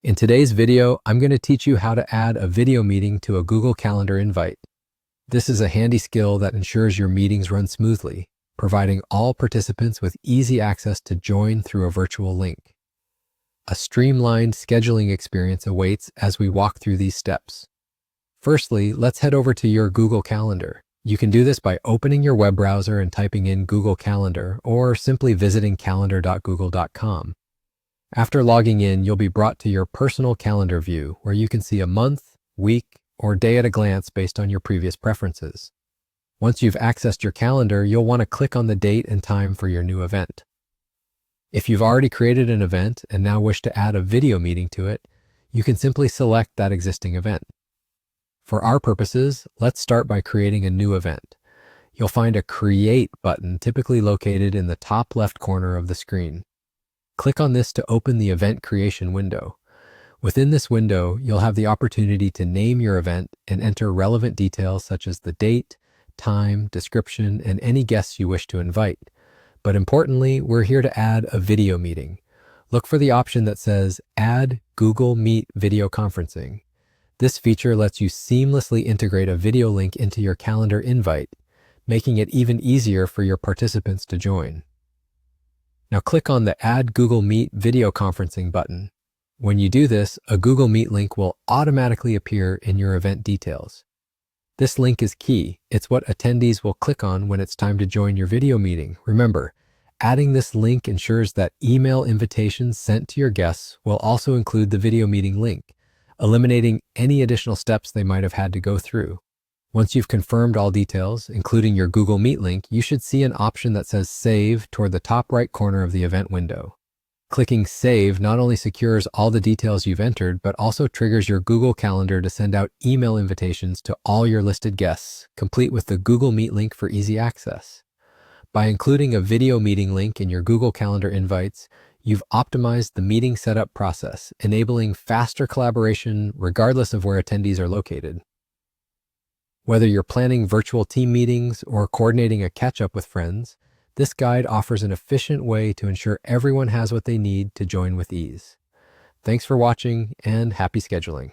In today's video, I'm going to teach you how to add a video meeting to a Google Calendar invite. This is a handy skill that ensures your meetings run smoothly, providing all participants with easy access to join through a virtual link. A streamlined scheduling experience awaits as we walk through these steps. Firstly, let's head over to your Google Calendar. You can do this by opening your web browser and typing in Google Calendar, or simply visiting calendar.google.com. After logging in, you'll be brought to your personal calendar view, where you can see a month, week, or day at a glance based on your previous preferences. Once you've accessed your calendar, you'll want to click on the date and time for your new event. If you've already created an event and now wish to add a video meeting to it, you can simply select that existing event. For our purposes, let's start by creating a new event. You'll find a Create button typically located in the top left corner of the screen. Click on this to open the event creation window. Within this window, you'll have the opportunity to name your event and enter relevant details such as the date, time, description, and any guests you wish to invite. But importantly, we're here to add a video meeting. Look for the option that says Add Google Meet Video Conferencing. This feature lets you seamlessly integrate a video link into your calendar invite, making it even easier for your participants to join. Now click on the Add Google Meet Video Conferencing button. When you do this, a Google Meet link will automatically appear in your event details. This link is key. It's what attendees will click on when it's time to join your video meeting. Remember, adding this link ensures that email invitations sent to your guests will also include the video meeting link, eliminating any additional steps they might have had to go through. Once you've confirmed all details, including your Google Meet link, you should see an option that says Save toward the top right corner of the event window. Clicking Save not only secures all the details you've entered, but also triggers your Google Calendar to send out email invitations to all your listed guests, complete with the Google Meet link for easy access. By including a video meeting link in your Google Calendar invites, you've optimized the meeting setup process, enabling faster collaboration regardless of where attendees are located. Whether you're planning virtual team meetings or coordinating a catch-up with friends, this guide offers an efficient way to ensure everyone has what they need to join with ease. Thanks for watching, and happy scheduling.